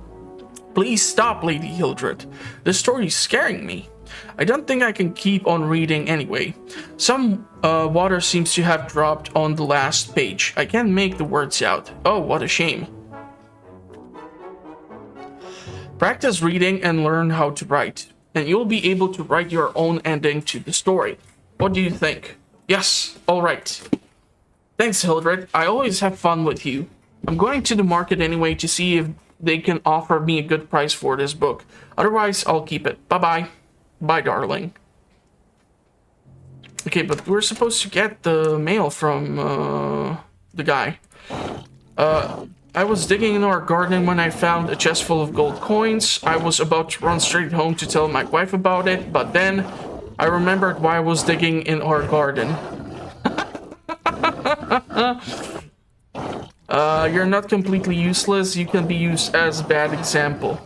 Please stop, Lady Hildred. This story is scaring me. I don't think I can keep on reading anyway. Some water seems to have dropped on the last page. I can't make the words out. Oh, what a shame. Practice reading and learn how to write, and you'll be able to write your own ending to the story. What do you think? Yes, all right. Thanks, Hildred. I always have fun with you. I'm going to the market anyway to see if they can offer me a good price for this book. Otherwise, I'll keep it. Bye-bye. Bye, darling. Okay, but we're supposed to get the mail from the guy. I was digging in our garden when I found a chest full of gold coins. I was about to run straight home to tell my wife about it, but then I remembered why I was digging in our garden. You're not completely useless. You can be used as a bad example.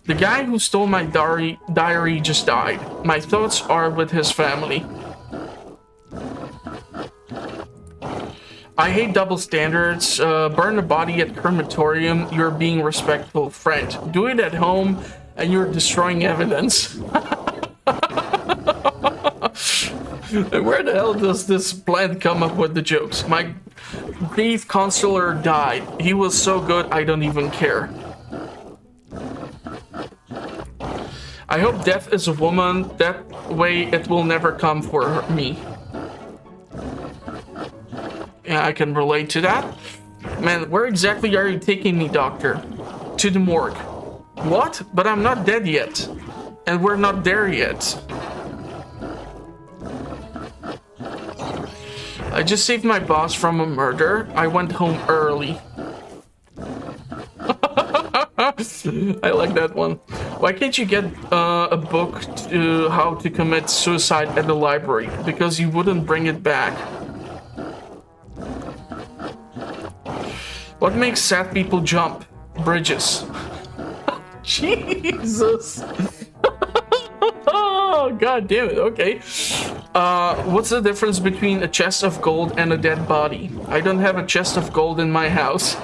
The guy who stole my diary just died. My thoughts are with his family. I hate double standards. Burn a body at crematorium. You're being respectful friend. Do it at home and you're destroying evidence. Where the hell does this plant come up with the jokes? My grief counselor died. He was so good I don't even care. I hope death is a woman. That way it will never come for me. Yeah, I can relate to that. Man, where exactly are you taking me, doctor? To the morgue. What? But I'm not dead yet. And we're not there yet. I just saved my boss from a murder. I went home early. I like that one. Why can't you get a book to how to commit suicide at the library? Because you wouldn't bring it back. What makes sad people jump? Bridges. Jesus. Oh, god damn it. Okay. What's the difference between a chest of gold and a dead body? I don't have a chest of gold in my house.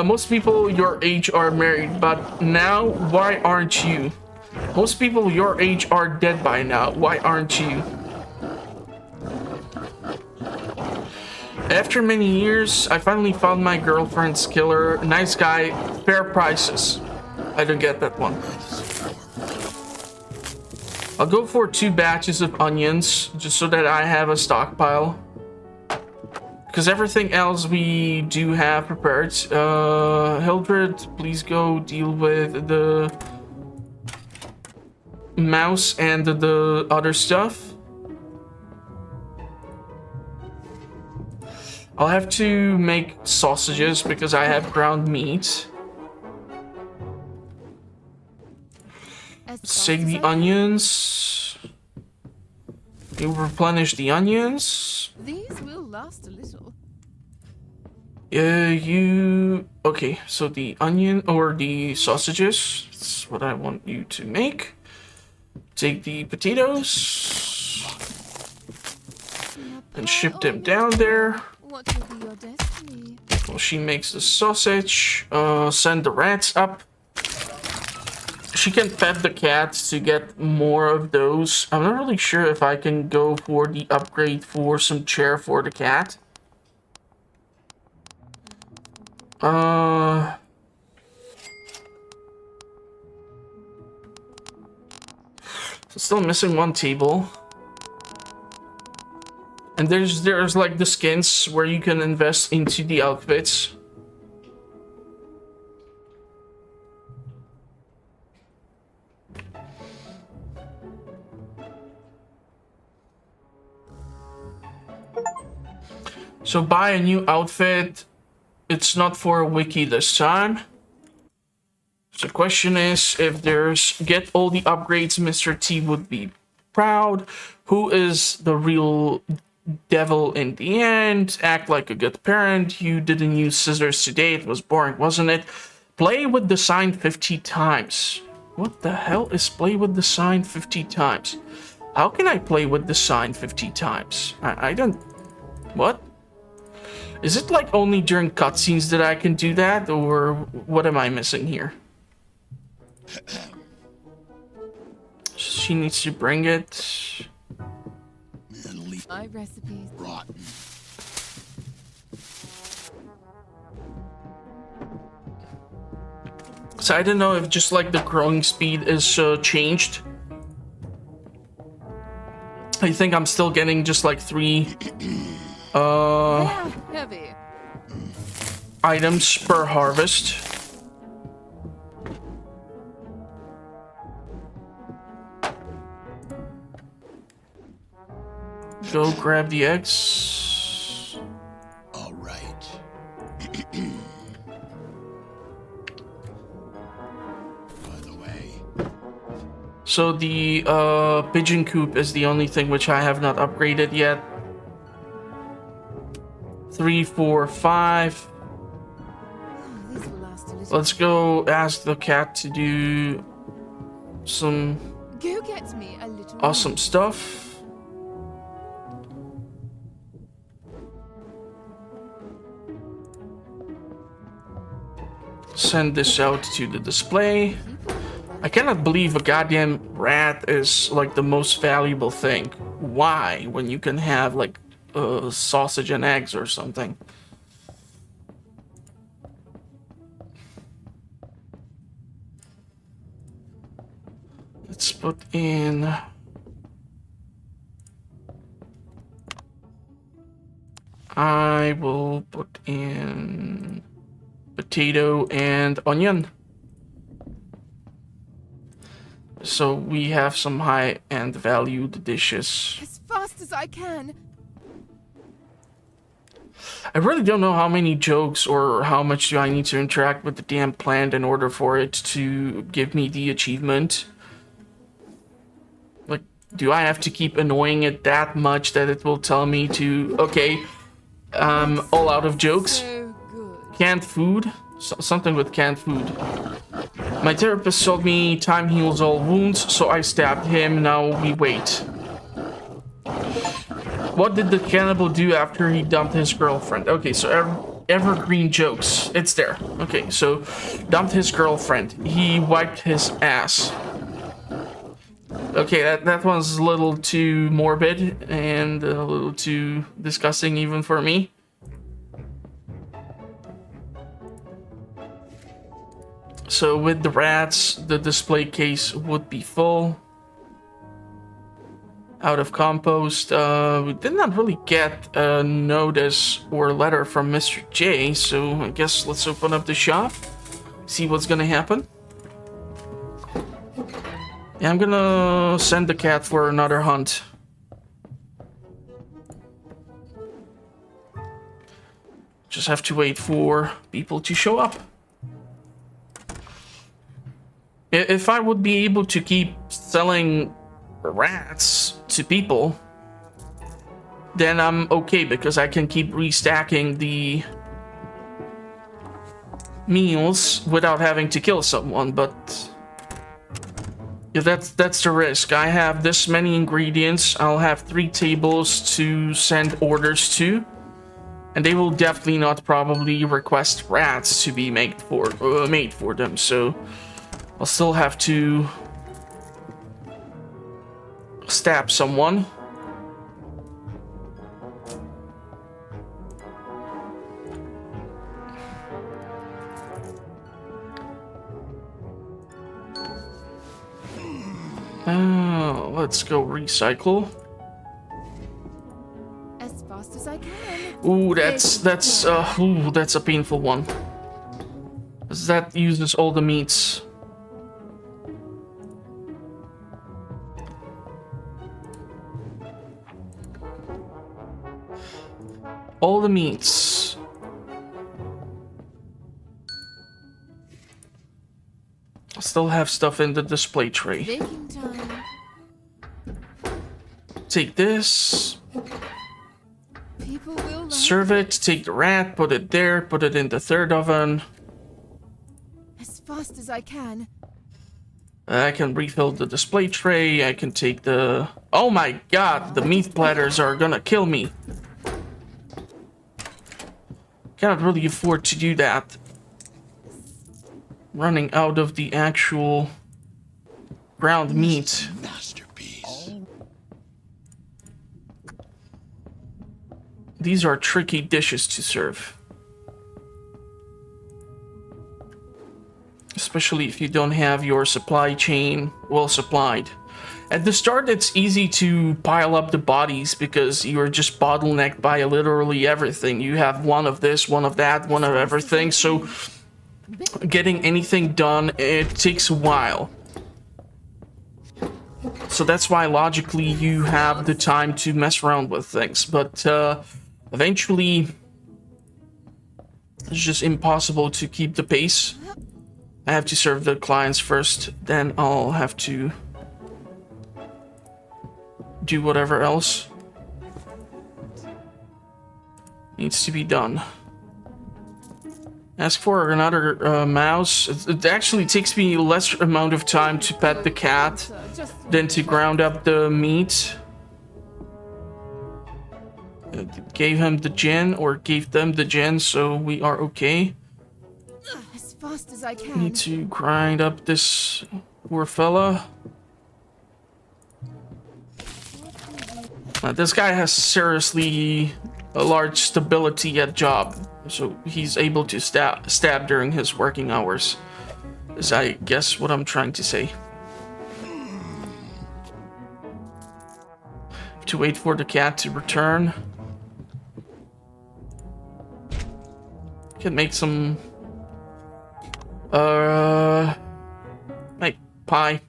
Most people your age are married, but now, why aren't you? Most people your age are dead by now. Why aren't you? After many years, I finally found my girlfriend's killer. Nice guy, fair prices. I don't get that one. I'll go for 2 batches of onions, just so that I have a stockpile. Because everything else we do have prepared. Hildred, please go deal with the mouse and the other stuff. I'll have to make sausages because I have ground meat. Let's take the onions. You replenish the onions. These will last a little. Okay, so the onion or the sausages. That's what I want you to make. Take the potatoes and ship them down there. What will be your destiny? Well, she makes the sausage. Send the rats up. she can pet the cat to get more of those. I'm not really sure if I can go for the upgrade for some chair for the cat. Still missing one table. And there's like the skins where you can invest into the outfits. So buy a new outfit. It's not for a wiki this time. So the question is, if there's get all the upgrades, Mr. T would be proud. Who is the real devil in the end? Act like a good parent. You didn't use scissors today. It was boring, wasn't it? Play with the sign 50 times. What the hell is play with the sign 50 times? How can I play with the sign 50 times? I don't... What? Is it like only during cutscenes that I can do that? Or what am I missing here? She needs to bring it. My recipes. Rotten. So I don't know if just like the growing speed is changed. I think I'm still getting just like 3 Heavy. items per harvest. Go grab the eggs. All right. By the way. So the pigeon coop is the only thing which I have not upgraded yet. 3, 4, 5. These will last a little. Let's go ask the cat to do some Go get me a little. awesome stuff. Send this out to the display. I cannot believe a goddamn rat is like the most valuable thing. Why? When you can have like sausage and eggs or something. Let's put in... I will put in potato and onion. So we have some high-end valued dishes. As fast as I can. I really don't know how many jokes or how much do I need to interact with the damn plant in order for it to give me the achievement. Like, do I have to keep annoying it that much that it will tell me to, okay, all out of jokes? So good. Canned food? Something with canned food. My therapist told me time heals all wounds, so I stabbed him. Now we wait. What did the cannibal do after he dumped his girlfriend? Okay, so evergreen jokes. It's there. Okay, so dumped his girlfriend. He wiped his ass. Okay, that one's a little too morbid and a little too disgusting even for me. So with the rats, the display case would be full. Out of compost. We did not really get a notice or letter from Mr. J, so I guess let's open up the shop, see what's gonna happen. Yeah, I'm gonna send the cat for another hunt. Just have to wait for people to show up. If I would be able to keep selling rats to people, then I'm okay because I can keep restacking the meals without having to kill someone. But yeah, that's the risk. I have this many ingredients. I'll have 3 tables to send orders to, and they will definitely not probably request rats to be made for them. So I'll still have to stab someone. Let's go recycle. As fast as I can. Ooh, that's a painful one. 'Cause that uses all the meats. All the meats. I still have stuff in the display tray. Baking time. Take this. People will like Serve it, take the rat, put it there, put it in the third oven. as fast as I can. I can refill the display tray, I can take the... Oh my god, the meat platters are gonna kill me. Cannot really afford to do that. Running out of the actual ground meat. Masterpiece. These are tricky dishes to serve. Especially if you don't have your supply chain well supplied. At the start, it's easy to pile up the bodies because you're just bottlenecked by literally everything. You have one of this, one of that, one of everything, so getting anything done, it takes a while. So that's why logically you have the time to mess around with things, but eventually it's just impossible to keep the pace. I have to serve the clients first, then I'll have to do whatever else needs to be done. Ask for another mouse. It actually takes me less amount of time to pet the cat than to ground up the meat. Gave him the gin, or gave them the gin, so we are okay. As fast as I can. Need to grind up this poor fella. This guy has seriously a large stability at job, so he's able to stab during his working hours, is I guess what I'm trying to say. To wait for the cat to return. Can make some make pie.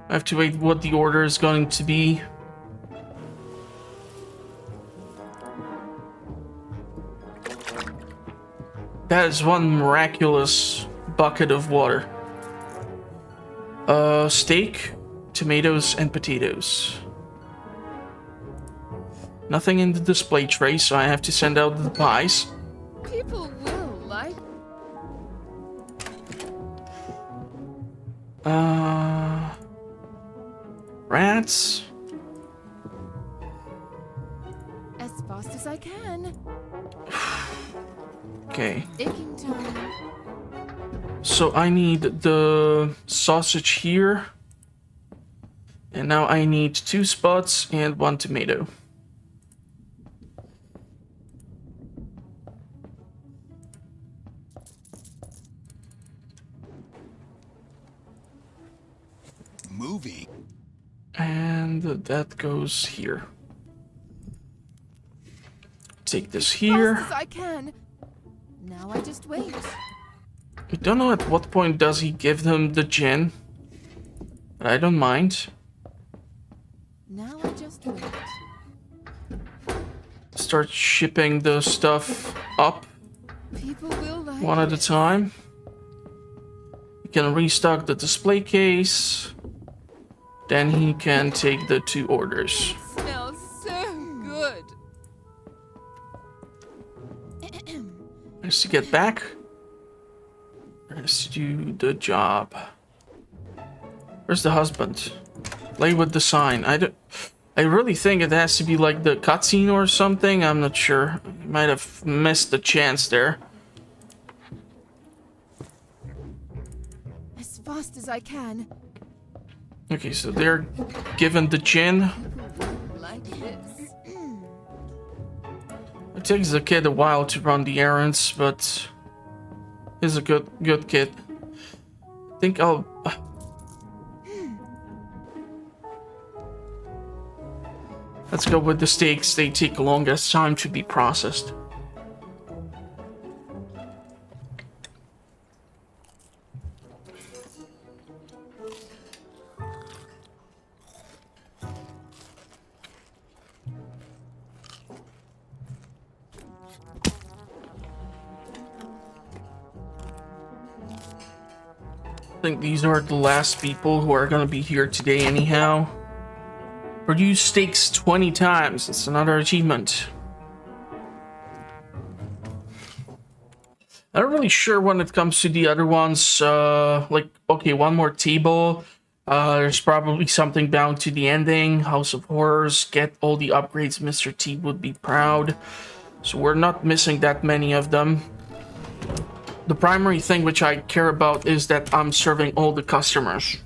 I have to wait what the order is going to be. That is one miraculous bucket of water. Steak, tomatoes, and potatoes. Nothing in the display tray, so I have to send out the pies. People will like. Rats. As fast as I can. Okay. Baking time. So I need the sausage here. And now I need 2 spots and 1 tomato. Movie. And that goes here. Take this here. Fast as I can. Now I just wait. I don't know at what point does he give them the gin. But I don't mind. Now I just wait. Start shipping the stuff up People will like. one at a time. You can restock the display case. Then he can take the 2 orders. It smells so good. Nice to get back. Let's do the job. Where's the husband? Play with the sign. I really think it has to be like the cutscene or something. I'm not sure. Might have missed the chance there. fast as I can. Okay, so they're given the gin. People won't like this. It takes the kid a while to run the errands, but he's a good kid. I think I'll... Let's go with the steaks. They take the longest time to be processed. I think these are the last people who are gonna be here today anyhow. Produce steaks 20 times. It's another achievement. I'm not really sure when it comes to the other ones. Like, okay, one more table. There's probably something bound to the ending. House of Horrors. Get all the upgrades. Mr. T would be proud. So we're not missing that many of them. The primary thing which I care about is that I'm serving all the customers.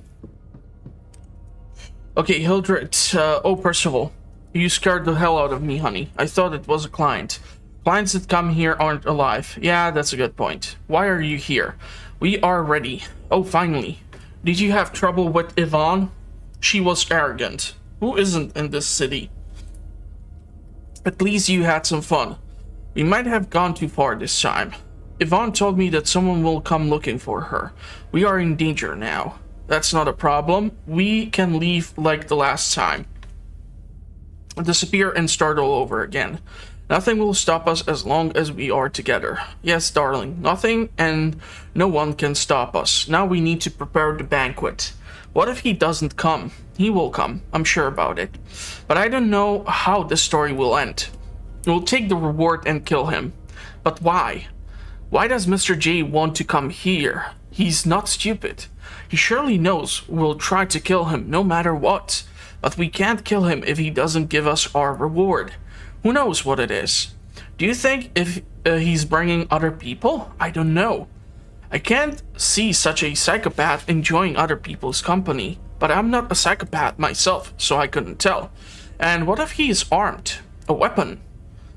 Okay, Hildred. Oh, Percival. You scared the hell out of me, honey. I thought it was a client. Clients that come here aren't alive. Yeah, that's a good point. Why are you here? We are ready. Oh, finally. Did you have trouble with Yvonne? She was arrogant. Who isn't in this city? At least you had some fun. We might have gone too far this time. Yvonne told me that someone will come looking for her. We are in danger now. That's not a problem. We can leave like the last time. Disappear and start all over again. Nothing will stop us as long as we are together. Yes, darling, nothing and no one can stop us. Now we need to prepare the banquet. What if he doesn't come? He will come, I'm sure about it. But I don't know how the story will end. We'll take the reward and kill him. But why? Why does Mr. J want to come here? He's not stupid. He surely knows we'll try to kill him no matter what. But we can't kill him if he doesn't give us our reward. Who knows what it is? Do you think if he's bringing other people? I don't know. I can't see such a psychopath enjoying other people's company. But I'm not a psychopath myself, so I couldn't tell. And what if he is armed? A weapon?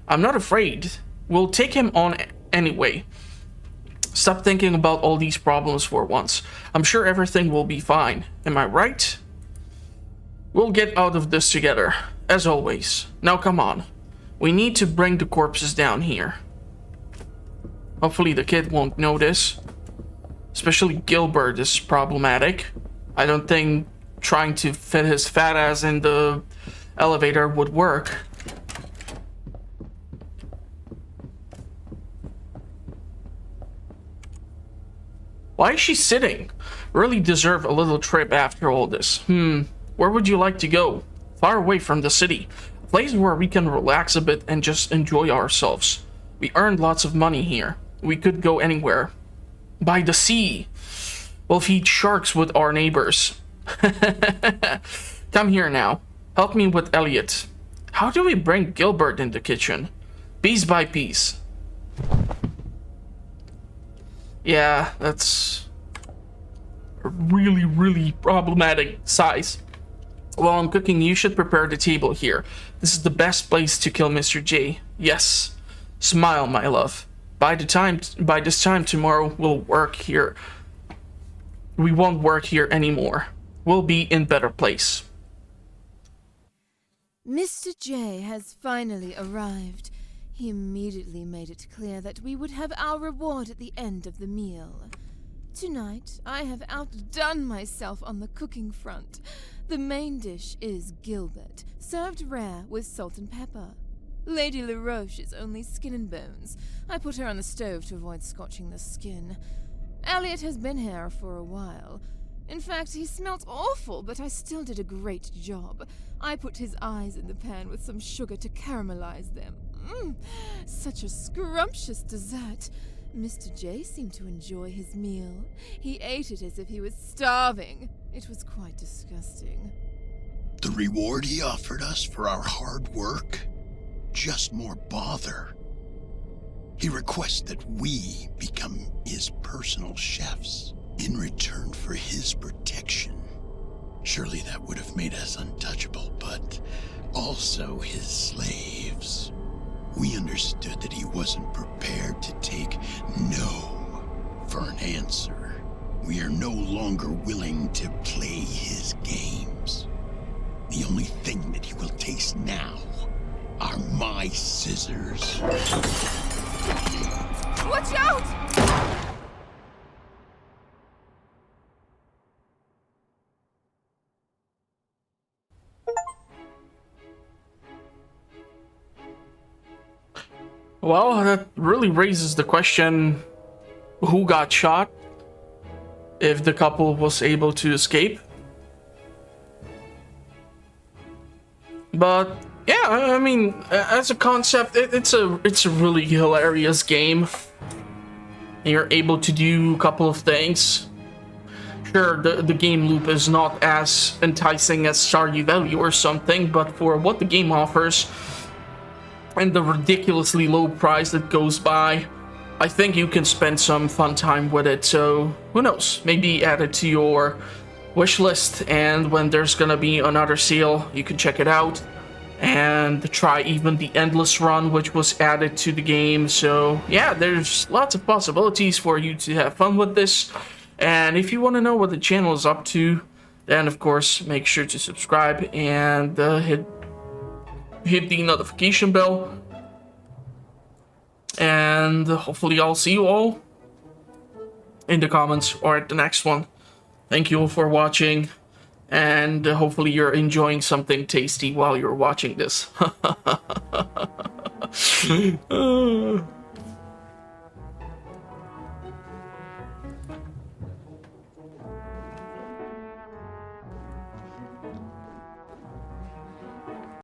I'm not afraid. We'll take him on anyway. Stop thinking about all these problems for once. I'm sure everything will be fine. Am I right? We'll get out of this together, as always. Now come on. We need to bring the corpses down here. Hopefully the kid won't notice. Especially Gilbert is problematic. I don't think trying to fit his fat ass in the elevator would work. Why is she sitting? Really deserve a little trip after all this. Where would you like to go? Far away from the city. A place where we can relax a bit and just enjoy ourselves. We earned lots of money here. We could go anywhere. By the sea. We'll feed sharks with our neighbors. Come here now. Help me with Elliot. How do we bring Gilbert in the kitchen? Piece by piece. Yeah, that's a really, really problematic size. While I'm cooking, you should prepare the table here. This is the best place to kill Mr. J. Yes. Smile, my love. By this time tomorrow, we'll work here. We won't work here anymore. We'll be in better place. Mr. J has finally arrived. He immediately made it clear that we would have our reward at the end of the meal. Tonight, I have outdone myself on the cooking front. The main dish is Gilbert, served rare with salt and pepper. Lady LaRoche is only skin and bones. I put her on the stove to avoid scorching the skin. Elliot has been here for a while. In fact, he smelt awful, but I still did a great job. I put his eyes in the pan with some sugar to caramelize them. Such a scrumptious dessert. Mr. J seemed to enjoy his meal. He ate it as if he was starving. It was quite disgusting. The reward he offered us for our hard work? Just more bother. He requests that we become his personal chefs. in return for his protection. Surely that would have made us untouchable, but also his slaves. We understood that he wasn't prepared to take no for an answer. We are no longer willing to play his games. The only thing that he will taste now are my scissors. Watch out! Well, that really raises the question, who got shot? If the couple was able to escape. But yeah, I mean, as a concept, it's a really hilarious game. You're able to do a couple of things. Sure, the game loop is not as enticing as Stardew Valley or something, but for what the game offers and the ridiculously low price that goes by, I think you can spend some fun time with it. So who knows, maybe add it to your wish list, and when there's gonna be another sale, you can check it out and try even the endless run, which was added to the game. So yeah, there's lots of possibilities for you to have fun with this. And if you want to know what the channel is up to, then of course make sure to subscribe and hit the notification bell. And hopefully I'll see you all in the comments or at the next one. Thank you all for watching, and hopefully you're enjoying something tasty while you're watching this.